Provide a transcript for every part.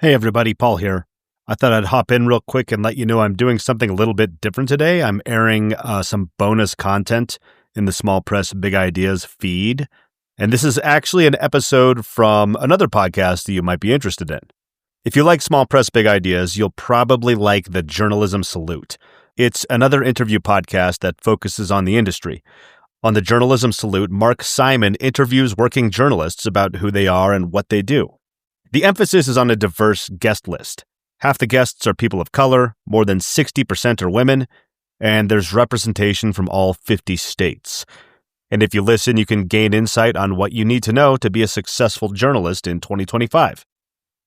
Hey everybody, Paul here. I thought I'd hop in real quick and let you know I'm doing something a little bit different today. I'm airing some bonus content in the Small Press Big Ideas feed. And this is actually an episode from another podcast that you might be interested in. If you like Small Press Big Ideas, you'll probably like the Journalism Salute. It's another interview podcast that focuses on the industry. On the Journalism Salute, Mark Simon interviews working journalists about who they are and what they do. The emphasis is on a diverse guest list. Half the guests are people of color, more than 60% are women, and there's representation from all 50 states. And if you listen, you can gain insight on what you need to know to be a successful journalist in 2025.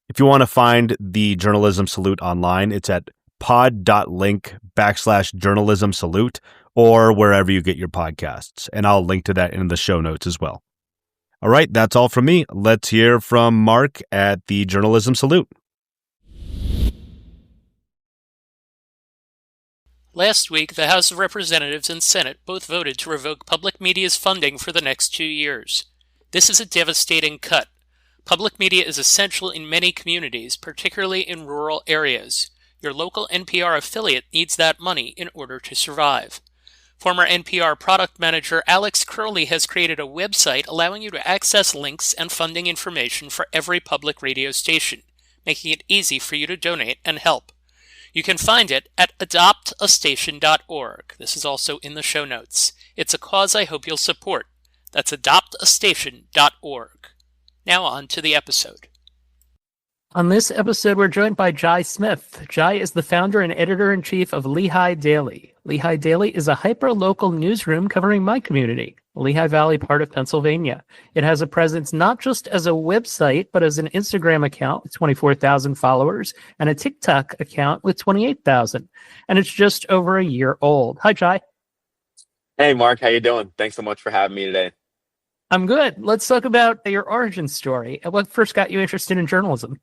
If you want to find the Journalism Salute online, it's at pod.link/journalism salute or wherever you get your podcasts. And I'll link to that in the show notes as well. All right, that's all from me. Let's hear from Mark at the Journalism Salute. Last week, the House of Representatives and Senate both voted to revoke public media's funding for the next 2 years. This is a devastating cut. Public media is essential in many communities, particularly in rural areas. Your local NPR affiliate needs that money in order to survive. Former NPR product manager Alex Curley has created a website allowing you to access links and funding information for every public radio station, making it easy for you to donate and help. You can find it at adoptastation.org. This is also in the show notes. It's a cause I hope you'll support. That's adoptastation.org. Now on to the episode. On this episode, we're joined by Jai Smith. Jai is the founder and editor-in-chief of Lehigh Daily. Lehigh Daily is a hyper-local newsroom covering my community, Lehigh Valley part of Pennsylvania. It has a presence not just as a website, but as an Instagram account with 24,000 followers and a TikTok account with 28,000. And it's just over a year old. Hi, Jai. Hey, Mark. How you doing? Thanks so much for having me today. I'm good. Let's talk about your origin story. What first got you interested in journalism?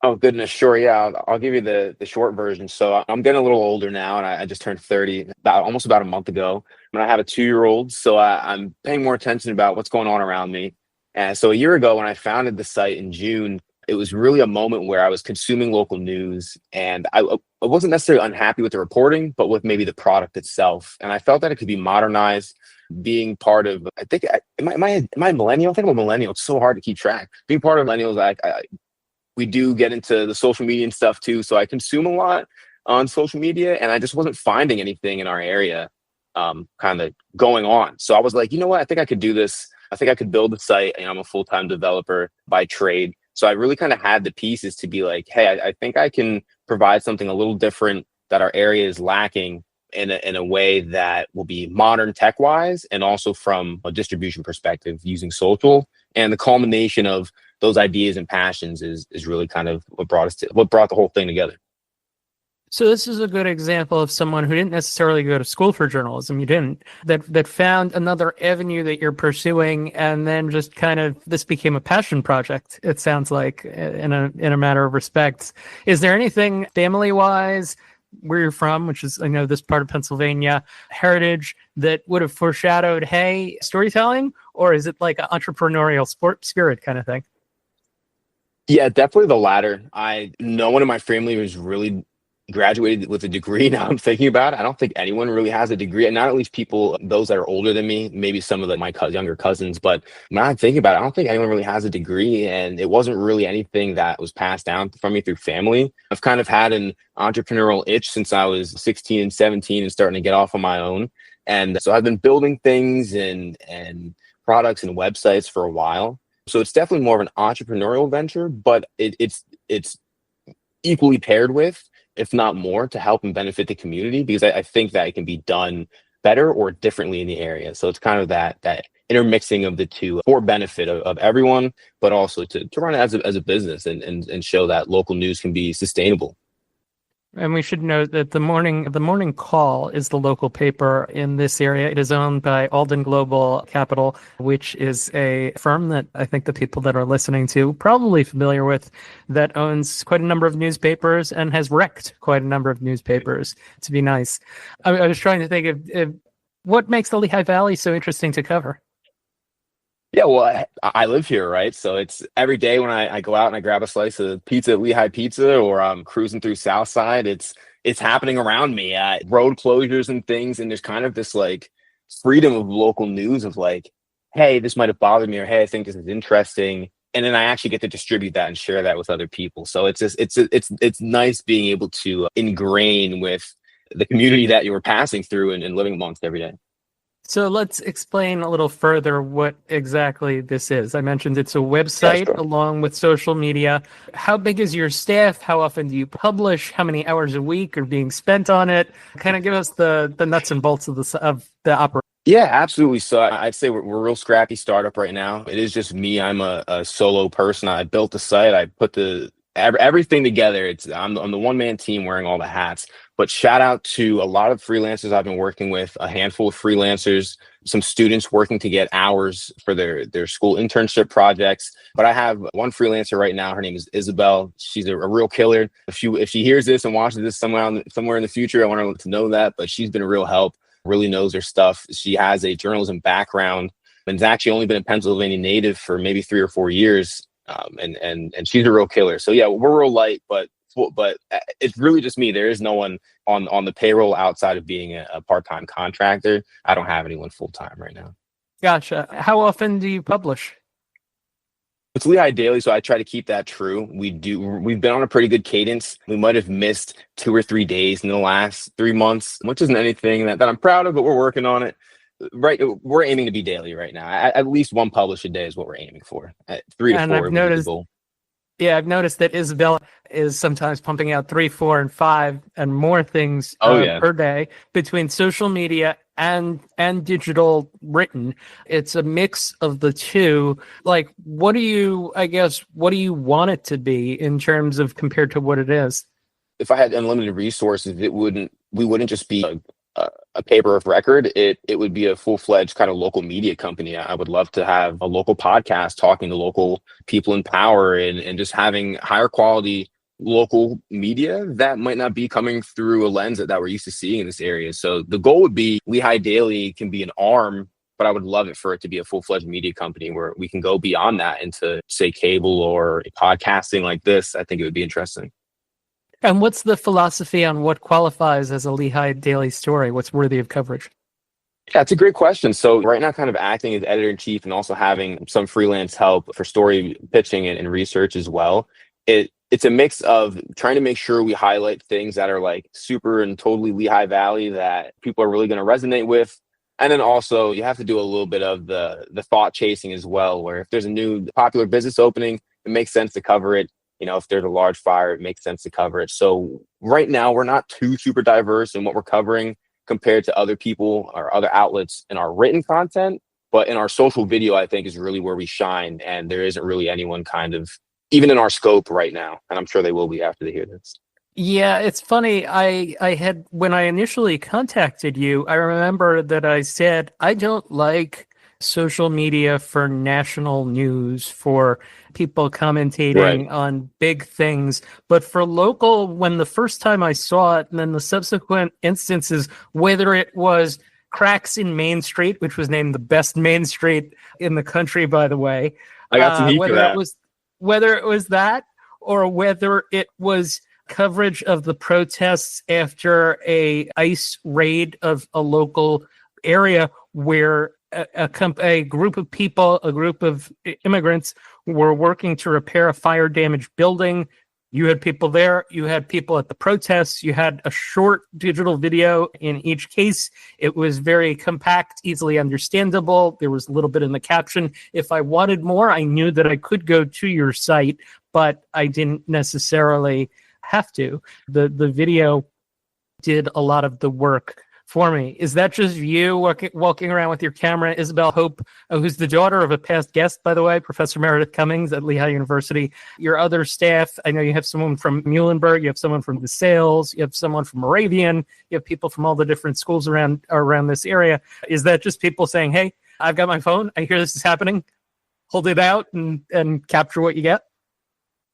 Oh, goodness. Sure. Yeah. I'll give you the short version. So I'm getting a little older now, and I just turned 30 almost about a month ago. And I have a 2-year-old. So I'm paying more attention about what's going on around me. And so a year ago, when I founded the site in June, it was really a moment where I was consuming local news, and I wasn't necessarily unhappy with the reporting, but with maybe the product itself. And I felt that it could be modernized. Being part of, I think, am I a millennial? I think I'm a millennial. It's so hard to keep track. Being part of millennials, we do get into the social media and stuff too. So I consume a lot on social media, and I just wasn't finding anything in our area kind of going on. So I was like, you know what? I think I could do this. I think I could build a site. I'm a full-time developer by trade. So I really kind of had the pieces to be like, hey, I think I can provide something a little different that our area is lacking in a way that will be modern tech-wise, and also from a distribution perspective using social. And the culmination of those ideas and passions is really kind of what brought the whole thing together. So this is a good example of someone who didn't necessarily go to school for journalism. You didn't. That found another avenue that you're pursuing, and then just kind of this became a passion project. It sounds like in a matter of respects. Is there anything family-wise, where you're from, which is, I know, this part of Pennsylvania, heritage, that would have foreshadowed, hey, storytelling? Or is it like an entrepreneurial spirit kind of thing? Yeah, definitely the latter. No one in my family was really graduated with a degree. Now I'm thinking about it. I don't think anyone really has a degree, and not at least people, those that are older than me, maybe some of my younger cousins. But when I'm thinking about it, I don't think anyone really has a degree, and it wasn't really anything that was passed down from me through family. I've kind of had an entrepreneurial itch since I was 16 and 17 and starting to get off on my own. And so I've been building things and products and websites for a while. So it's definitely more of an entrepreneurial venture, but it's equally paired with, if not more, to help and benefit the community, because I think that it can be done better or differently in the area. So it's kind of that intermixing of the two for benefit of everyone, but also to run it as a business and show that local news can be sustainable. And we should note that the Morning Call is the local paper in this area. It is owned by Alden Global Capital, which is a firm that I think the people that are listening to probably familiar with, that owns quite a number of newspapers and has wrecked quite a number of newspapers, to be nice. I was trying to think of what makes the Lehigh Valley so interesting to cover. Yeah, well, I live here, right? So it's every day when I go out and I grab a slice of pizza at Lehigh Pizza, or I'm cruising through Southside, it's happening around me. Road closures and things, and there's kind of this like freedom of local news of like, hey, this might have bothered me, or hey, I think this is interesting, and then I actually get to distribute that and share that with other people. So it's just it's nice being able to ingrain with the community that you were passing through and living amongst every day. So let's explain a little further what exactly this is. I mentioned it's a Yeah, website sure. along with social media. How big is your staff? How often do you publish? How many hours a week are being spent on it? Kind of give us the nuts and bolts of the operation. Yeah, absolutely. So I'd say we're a real scrappy startup right now. It is just me. I'm a solo person. I built the site. I put everything together. I'm the one man team wearing all the hats. But shout out to a lot of freelancers I've been working with, a handful of freelancers, some students working to get hours for their school internship projects. But I have one freelancer right now. Her name is Isabel. She's a real killer. If she hears this and watches this somewhere in the future, I want her to know that. But she's been a real help, really knows her stuff. She has a journalism background and has actually only been a Pennsylvania native for maybe 3 or 4 years. And she's a real killer. So yeah, we're real light, but it's really just me. There is no one on the payroll outside of being a part-time contractor. I don't have anyone full-time right now. Gotcha. How often do you publish? It's Lehigh Daily, so I try to keep that true. We've been on a pretty good cadence. We might have missed 2 or 3 days in the last 3 months, which isn't anything that I'm proud of, but we're working on it. Right, we're aiming to be daily right now. At least one publish a day is what we're aiming for. At 3 to 4 And would be the goal. I've noticed that Isabella is sometimes pumping out 3, 4, and 5 and more things Oh yeah. per day between social media and digital written. It's a mix of the two. Like, what do you want it to be in terms of compared to what it is? If I had unlimited resources, we wouldn't just be a paper of record. It would be a full-fledged kind of local media company. I would love to have a local podcast talking to local people in power and just having higher quality local media that might not be coming through a lens that we're used to seeing in this area. So the goal would be Lehigh Daily can be an arm, but I would love it for it to be a full-fledged media company where we can go beyond that into, say, cable or podcasting like this. I think it would be interesting. And what's the philosophy on what qualifies as a Lehigh Daily story? What's worthy of coverage? Yeah, it's a great question. So right now, kind of acting as editor in chief and also having some freelance help for story pitching and research as well. It's a mix of trying to make sure we highlight things that are like super and totally Lehigh Valley that people are really going to resonate with. And then also you have to do a little bit of the thought chasing as well, where if there's a new popular business opening, it makes sense to cover it. You know, if there's a large fire, it makes sense to cover it. So right now, we're not too super diverse in what we're covering compared to other people or other outlets in our written content. But in our social video, I think is really where we shine. And there isn't really anyone kind of even in our scope right now. And I'm sure they will be after they hear this. Yeah, it's funny. I had, when I initially contacted you, I remember that I said, I don't like social media for national news, for people commentating on big things, but for local, when the first time I saw it and then the subsequent instances, whether it was cracks in Main Street, which was named the best Main Street in the country, by the way, I got some heat for that. Whether it was that or whether it was coverage of the protests after a ICE raid of a local area where a group of people, a group of immigrants were working to repair a fire damaged building. You had people there, you had people at the protests, you had a short digital video in each case. It was very compact, easily understandable. There was a little bit in the caption. If I wanted more, I knew that I could go to your site, but I didn't necessarily have to. The video did a lot of the work for me. Is that just you walking around with your camera? Isabel Hope, who's the daughter of a past guest, by the way, Professor Meredith Cummings at Lehigh University. Your other staff, I know you have someone from Muhlenberg, you have someone from DeSales, you have someone from Moravian, you have people from all the different schools around this area. Is that just people saying, hey, I've got my phone, I hear this is happening, hold it out and capture what you get?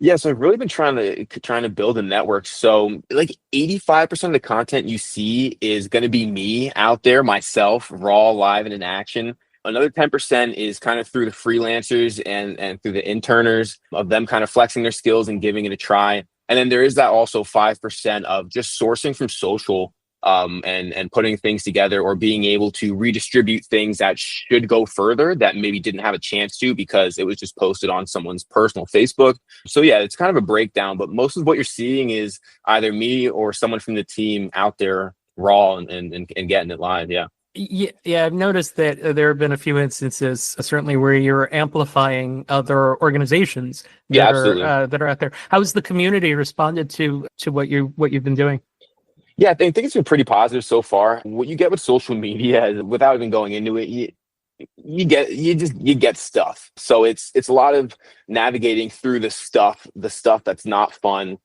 Yeah, so I've really been trying to build a network. So like 85% of the content you see is going to be me out there, myself, raw, live, and in action. Another 10% is kind of through the freelancers and through the interners of them kind of flexing their skills and giving it a try. And then there is that also 5% of just sourcing from social, and putting things together, or being able to redistribute things that should go further that maybe didn't have a chance to because it was just posted on someone's personal Facebook. So yeah, it's kind of a breakdown, but most of what you're seeing is either me or someone from the team out there raw and getting it live. Yeah. Yeah, I've noticed that there have been a few instances, certainly where you're amplifying other organizations Yeah, that absolutely. are out there. How's the community responded to what you've been doing? Yeah, I think it's been pretty positive so far. What you get with social media is, without even going into it, you get stuff. So it's a lot of navigating through the stuff that's not fun,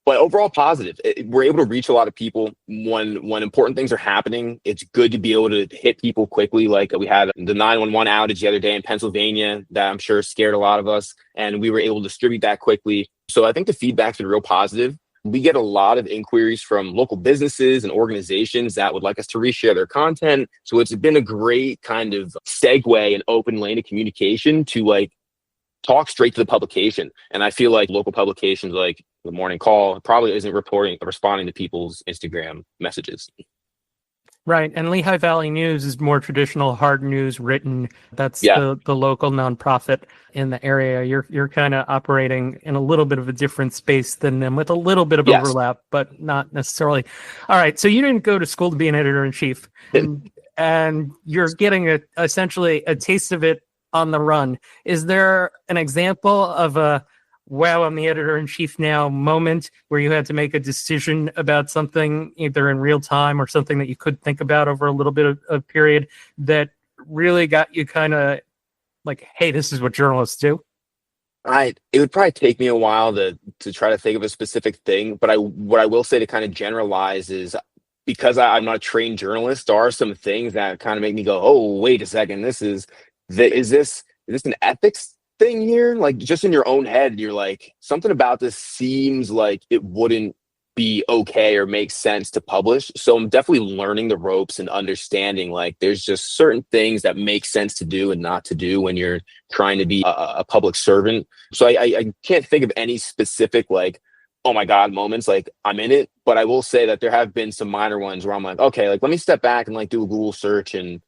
but overall positive. We're able to reach a lot of people when important things are happening. It's good to be able to hit people quickly. Like we had the 911 outage the other day in Pennsylvania that I'm sure scared a lot of us, and we were able to distribute that quickly. So I think the feedback's been real positive. We get a lot of inquiries from local businesses and organizations that would like us to reshare their content. So it's been a great kind of segue and open lane of communication to like talk straight to the publication. And I feel like local publications like the Morning Call probably isn't responding to people's Instagram messages. Right. And Lehigh Valley News is more traditional hard news written. That's Yeah. the local nonprofit in the area. You're kind of operating in a little bit of a different space than them, with a little bit of Yes. overlap, but not necessarily. All right. So you didn't go to school to be an editor in chief, and you're getting essentially a taste of it on the run. Is there an example of a wow, I'm the editor in chief now moment where you had to make a decision about something either in real time or something that you could think about over a little bit of period that really got you kind of like, hey, this is what journalists do? It would probably take me a while to try to think of a specific thing, but what I will say to kind of generalize is, because I'm not a trained journalist, there are some things that kind of make me go, oh, wait a second, is this an ethics thing here? Like, just in your own head, you're like, something about this seems like it wouldn't be okay or make sense to publish. So I'm definitely learning the ropes and understanding like there's just certain things that make sense to do and not to do when you're trying to be a public servant. So I can't think of any specific like, oh my God moments like I'm in it, but I will say that there have been some minor ones where I'm like, okay, like let me step back and like do a Google search and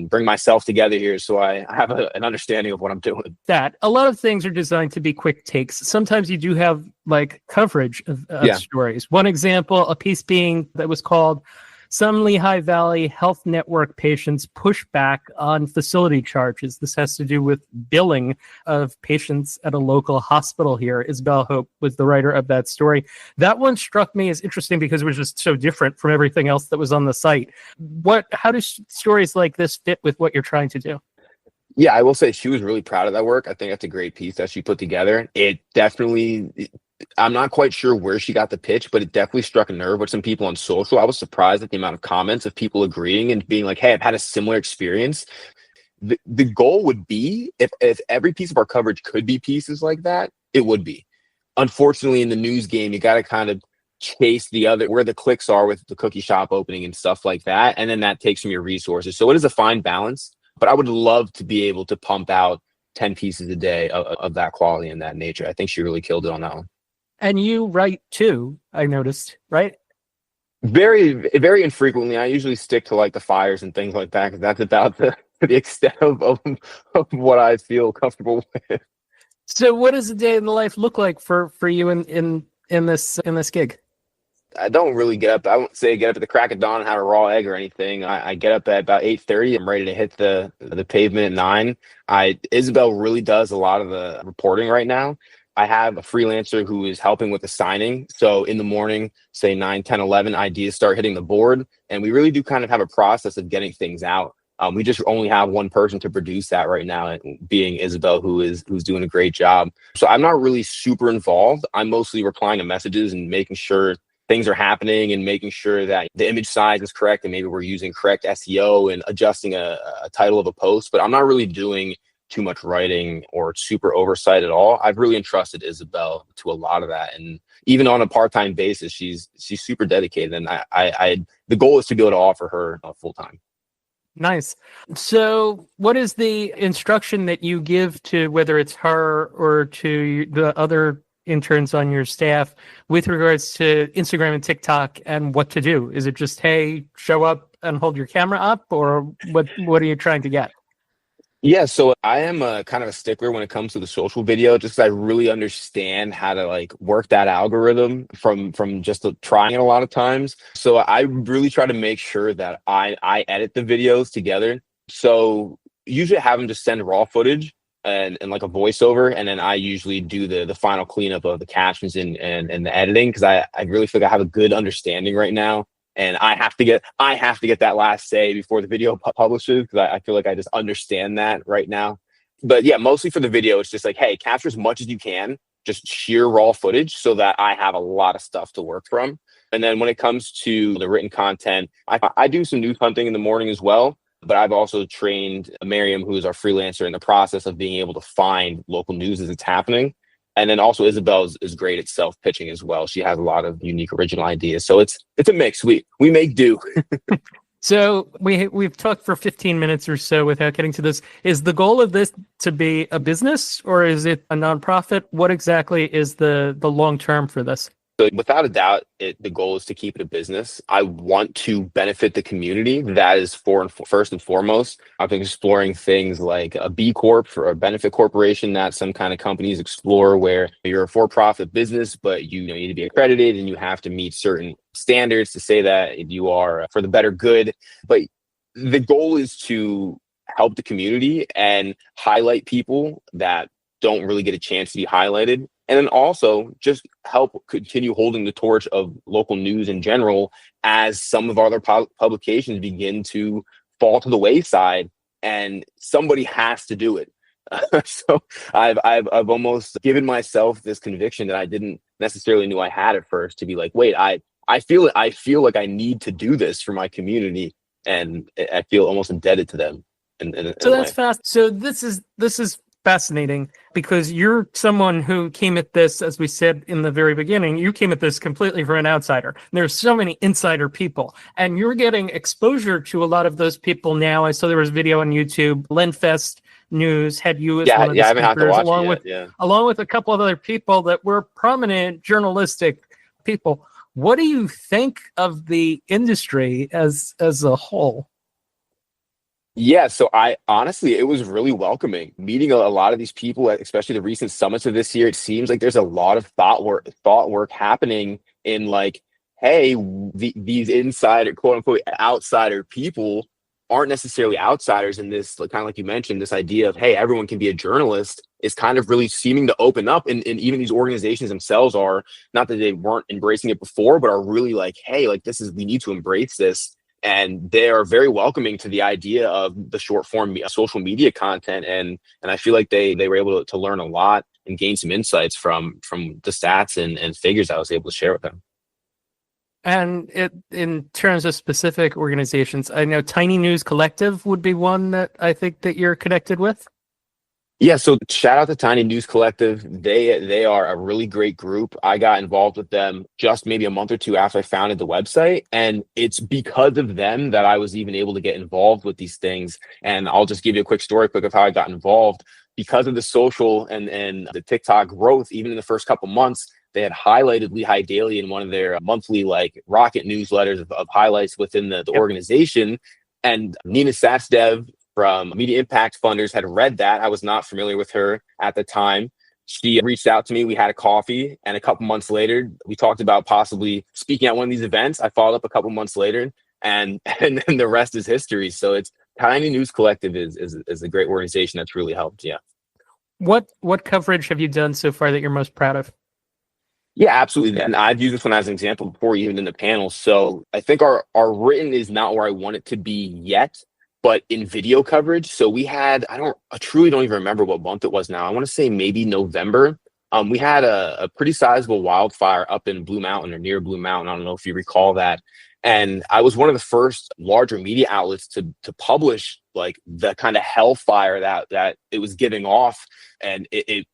bring myself together here so I have an understanding of what I'm doing. That a lot of things are designed to be quick takes. Sometimes you do have like coverage of stories. One example, a piece being that was called "Some Lehigh Valley Health Network Patients Push Back on Facility Charges." This has to do with billing of patients at a local hospital here. Isabel Hope was the writer of that story. That one struck me as interesting because it was just so different from everything else that was on the site. How do stories like this fit with what you're trying to do? Yeah, I will say she was really proud of that work. I think that's a great piece that she put together. I'm not quite sure where she got the pitch, but it definitely struck a nerve with some people on social. I was surprised at the amount of comments of people agreeing and being like, hey, I've had a similar experience. The goal would be, if every piece of our coverage could be pieces like that, it would be. Unfortunately, in the news game, you got to kind of chase where the clicks are with the cookie shop opening and stuff like that. And then that takes from your resources. So it is a fine balance, but I would love to be able to pump out 10 pieces a day of that quality and that nature. I think she really killed it on that one. And you write too, I noticed, right? Very, very infrequently. I usually stick to like the fires and things like that, because that's about the extent of what I feel comfortable with. So what does a day in the life look like for you in this gig? I don't really get up. I won't say get up at the crack of dawn and have a raw egg or anything. I get up at about 8:30. I'm ready to hit the pavement at 9. Isabel really does a lot of the reporting right now. I have a freelancer who is helping with the signing. So in the morning, say 9, 10, 11, ideas start hitting the board. And we really do kind of have a process of getting things out. We just only have one person to produce that right now, being Isabel, who's doing a great job. So I'm not really super involved. I'm mostly replying to messages and making sure things are happening and making sure that the image size is correct and maybe we're using correct SEO and adjusting a title of a post. But I'm not really doing too much writing or super oversight at all. I've really entrusted Isabel to a lot of that, and even on a part-time basis, she's super dedicated. And the goal is to be able to offer her full time. Nice. So, what is the instruction that you give to whether it's her or to the other interns on your staff with regards to Instagram and TikTok and what to do? Is it just, hey, show up and hold your camera up, or what are you trying to get? Yeah, so I am a kind of a stickler when it comes to the social video, just 'cause I really understand how to like work that algorithm from just trying it a lot of times. So I really try to make sure that I edit the videos together. So usually I have them just send raw footage and like a voiceover, and then I usually do the final cleanup of the captions and the editing, because I really feel like I have a good understanding right now, and I have to get that last say before the video publishes, because I feel like I just understand that right now. But yeah, mostly for the video, it's just like, hey, capture as much as you can, just sheer raw footage, so that I have a lot of stuff to work from. And then when it comes to the written content, I do some news hunting in the morning as well. But I've also trained Miriam, who is our freelancer, in the process of being able to find local news as it's happening. And then also Isabel is great at self pitching as well. She has a lot of unique original ideas. So it's a mix. We make do. So we've talked for 15 minutes or so without getting to this. Is the goal of this to be a business, or is it a nonprofit? What exactly is the long term for this? So without a doubt, the goal is to keep it a business. I want to benefit the community. That is first and foremost. I've been exploring things like a B Corp or a benefit corporation that some kind of companies explore, where you're a for-profit business, but you need to be accredited and you have to meet certain standards to say that you are for the better good. But the goal is to help the community and highlight people that don't really get a chance to be highlighted. And then also just help continue holding the torch of local news in general, as some of our other publications begin to fall to the wayside, and somebody has to do it. So I've almost given myself this conviction that I didn't necessarily knew I had at first, to be like, wait, I feel like I need to do this for my community, and I feel almost indebted to them. So that's fast. So this is fascinating, because you're someone who came at this, as we said in the very beginning, you came at this completely from an outsider. There's so many insider people, and you're getting exposure to a lot of those people now. I saw there was a video on YouTube. Lenfest News had you as one of the speakers, along with a couple of other people that were prominent journalistic people. What do you think of the industry as a whole? Yeah, so I honestly, it was really welcoming meeting a lot of these people, especially the recent summits of this year. It seems like there's a lot of thought work happening in like, hey, these insider, quote unquote, outsider people aren't necessarily outsiders in this, kind of like you mentioned, this idea of, hey, everyone can be a journalist is kind of really seeming to open up. And even these organizations themselves are, not that they weren't embracing it before, but are really like, hey, like we need to embrace this. And they are very welcoming to the idea of the short form social media content. And I feel like they were able to learn a lot and gain some insights from the stats and figures I was able to share with them. And in terms of specific organizations, I know Tiny News Collective would be one that I think that you're connected with. Yeah, so shout out to Tiny News Collective. They are a really great group. I got involved with them just maybe a month or two after I founded the website. And it's because of them that I was even able to get involved with these things. And I'll just give you a quick story of how I got involved. Because of the social and the TikTok growth, even in the first couple months, they had highlighted Lehigh Daily in one of their monthly like rocket newsletters of highlights within the organization. And Nina Satsdev from Media Impact Funders had read that. I was not familiar with her at the time. She reached out to me. We had a coffee, and a couple months later, we talked about possibly speaking at one of these events. I followed up a couple months later, and then the rest is history. So it's Tiny News Collective is a great organization that's really helped. Yeah. What coverage have you done so far that you're most proud of? Yeah, absolutely. And I've used this one as an example before, even in the panel. So I think our written is not where I want it to be yet, but in video coverage. So we had, I truly don't even remember what month it was now. I want to say maybe November. We had a pretty sizable wildfire up in Blue Mountain or near Blue Mountain. I don't know if you recall that. And I was one of the first larger media outlets to publish like the kind of hellfire that it was giving off. And it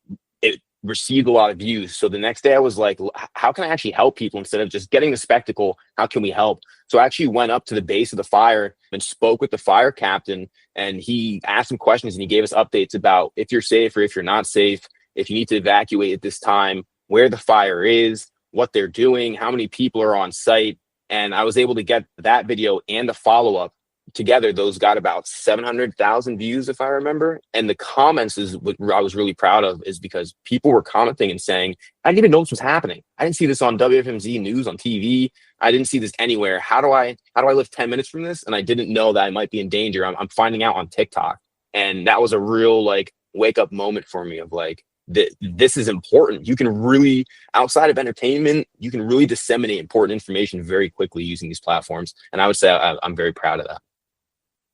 received a lot of views. So the next day I was like, how can I actually help people instead of just getting the spectacle? How can we help? So I actually went up to the base of the fire and spoke with the fire captain, and he asked some questions and he gave us updates about if you're safe or if you're not safe, if you need to evacuate at this time, where the fire is, what they're doing, how many people are on site. And I was able to get that video and the follow-up together. Those got about 700,000 views, if I remember. And the comments is what I was really proud of, is because people were commenting and saying, I didn't even know this was happening. I didn't see this on WFMZ news on TV. I didn't see this anywhere. How do I live 10 minutes from this? And I didn't know that I might be in danger. I'm finding out on TikTok. And that was a real like wake up moment for me of like, this is important. You can really, outside of entertainment, you can really disseminate important information very quickly using these platforms. And I would say I'm very proud of that.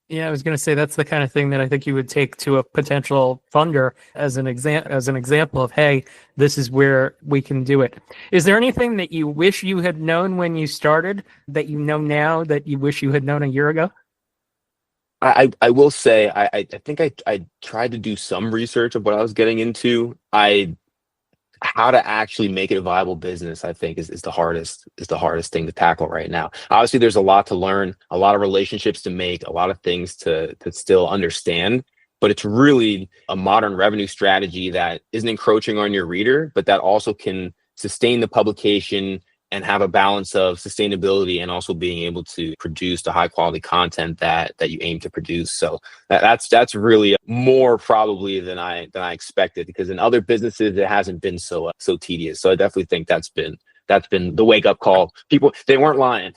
Yeah, I was going to say that's the kind of thing that I think you would take to a potential funder as an example of, hey, this is where we can do it. Is there anything that you wish you had known when you started that you know now that you wish you had known a year ago? I will say I think I tried to do some research of what I was getting into. How to actually make it a viable business, I think, is the hardest thing to tackle right now. Obviously, there's a lot to learn, a lot of relationships to make, a lot of things to still understand. But it's really a modern revenue strategy that isn't encroaching on your reader, but that also can sustain the publication and have a balance of sustainability and also being able to produce the high quality content that you aim to produce. So that's really more probably than I expected, because in other businesses it hasn't been so tedious. So I definitely think that's been the wake up call. People, they weren't lying.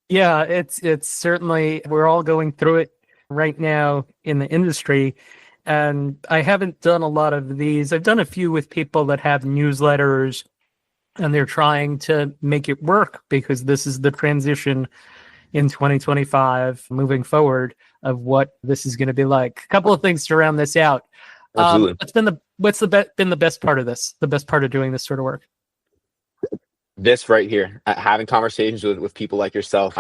Yeah, it's certainly, we're all going through it right now in the industry. And I haven't done a lot of these. I've done a few with people that have newsletters, and they're trying to make it work because this is the transition in 2025 moving forward of what this is going to be like. A couple of things to round this out. Absolutely. What's been the best part of this? The best part of doing this sort of work? This right here, having conversations with people like yourself.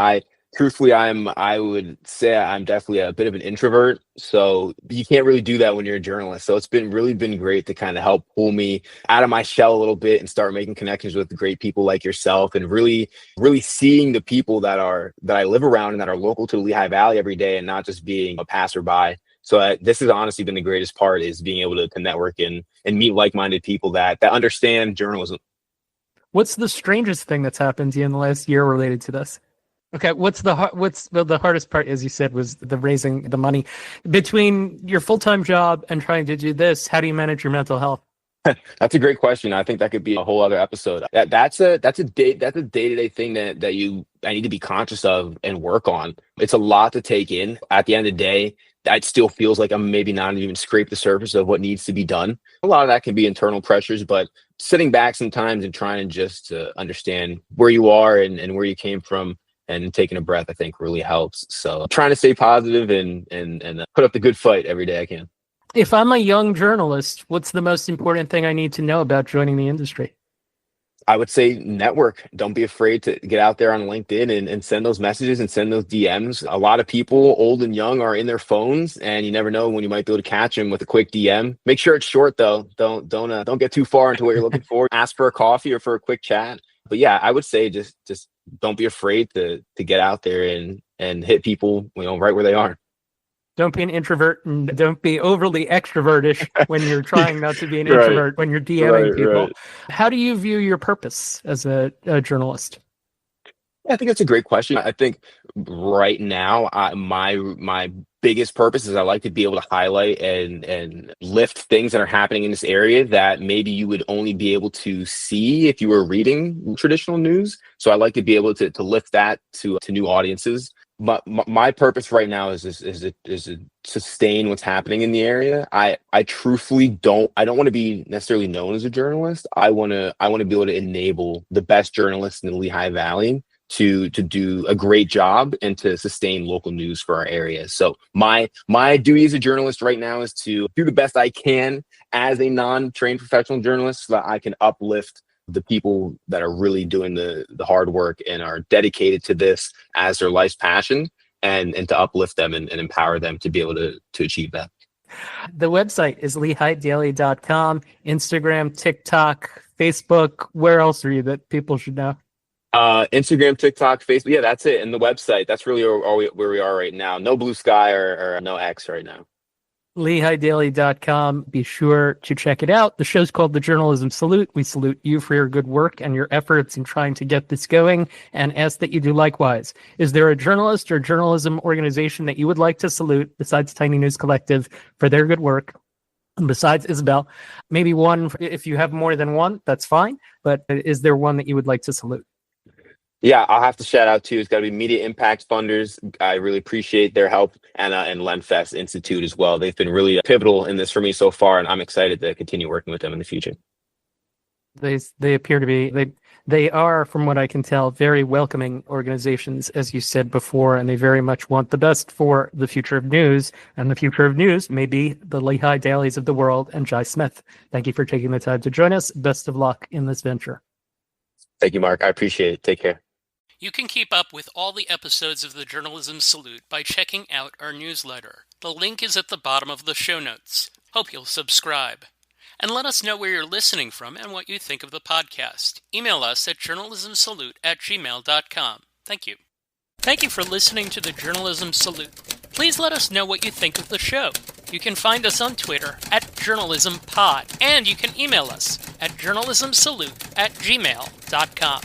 Truthfully, I would say I'm definitely a bit of an introvert, so you can't really do that when you're a journalist. So it's been great to kind of help pull me out of my shell a little bit and start making connections with great people like yourself, and really seeing the people that I live around and that are local to the Lehigh Valley every day, and not just being a passerby. So this has honestly been the greatest part, is being able to network and meet like-minded people that understand journalism. What's the strangest thing that's happened to you in the last year related to this? Okay, what's the hardest part, as you said, was the raising the money between your full-time job and trying to do this? How do you manage your mental health? That's a great question. I think that could be a whole other episode. That's a day-to-day thing that I need to be conscious of and work on. It's a lot to take in. At the end of the day, it still feels like I'm maybe not even scrape the surface of what needs to be done. A lot of that can be internal pressures, but sitting back sometimes and trying to just understand where you are and where you came from, and taking a breath, I think really helps. So I'm trying to stay positive and put up the good fight every day I can. If I'm a young journalist, what's the most important thing I need to know about joining the industry? I would say network. Don't be afraid to get out there on LinkedIn and send those messages and send those DMs. A lot of people, old and young, are in their phones, and you never know when you might be able to catch them with a quick DM. Make sure it's short though. Don't get too far into what you're looking for. Ask for a coffee or for a quick chat. But yeah, I would say just don't be afraid to get out there and hit people, right where they are. Don't be an introvert, and don't be overly extrovertish when you're trying not to be an introvert when you're DMing people. Right. How do you view your purpose as a journalist? I think that's a great question. I think right now, my biggest purpose is I like to be able to highlight and lift things that are happening in this area that maybe you would only be able to see if you were reading traditional news. So I like to be able to lift that to new audiences. But my purpose right now is to sustain what's happening in the area. I truthfully don't want to be necessarily known as a journalist. I want to be able to enable the best journalists in the Lehigh Valley to do a great job and to sustain local news for our area. So my duty as a journalist right now is to do the best I can as a non-trained professional journalist, so that I can uplift the people that are really doing the hard work and are dedicated to this as their life's passion, and to uplift them and empower them to be able to achieve that. The website is lehighdaily.com, Instagram, TikTok, Facebook. Where else are you that people should know? Instagram, TikTok, Facebook. Yeah, that's it. And the website. That's really where we are right now. No Blue Sky or no X right now. lehighdaily.com. Be sure to check it out. The show's called The Journalism Salute. We salute you for your good work and your efforts in trying to get this going and ask that you do likewise. Is there a journalist or journalism organization that you would like to salute besides Tiny News Collective for their good work? And besides Isabel, maybe one, if you have more than one, that's fine. But is there one that you would like to salute? Yeah, I'll have to shout out too. It's got to be Media Impact Funders. I really appreciate their help, and Lenfest Institute as well. They've been really pivotal in this for me so far, and I'm excited to continue working with them in the future. They appear to be they are, from what I can tell, very welcoming organizations, as you said before, and they very much want the best for the future of news. And the future of news may be the Lehigh Dailies of the world and Jai Smith. Thank you for taking the time to join us. Best of luck in this venture. Thank you, Mark. I appreciate it. Take care. You can keep up with all the episodes of the Journalism Salute by checking out our newsletter. The link is at the bottom of the show notes. Hope you'll subscribe. And let us know where you're listening from and what you think of the podcast. Email us at journalismsalute@gmail.com. Thank you. Thank you for listening to the Journalism Salute. Please let us know what you think of the show. You can find us on Twitter at JournalismPod, and you can email us at journalismsalute@gmail.com.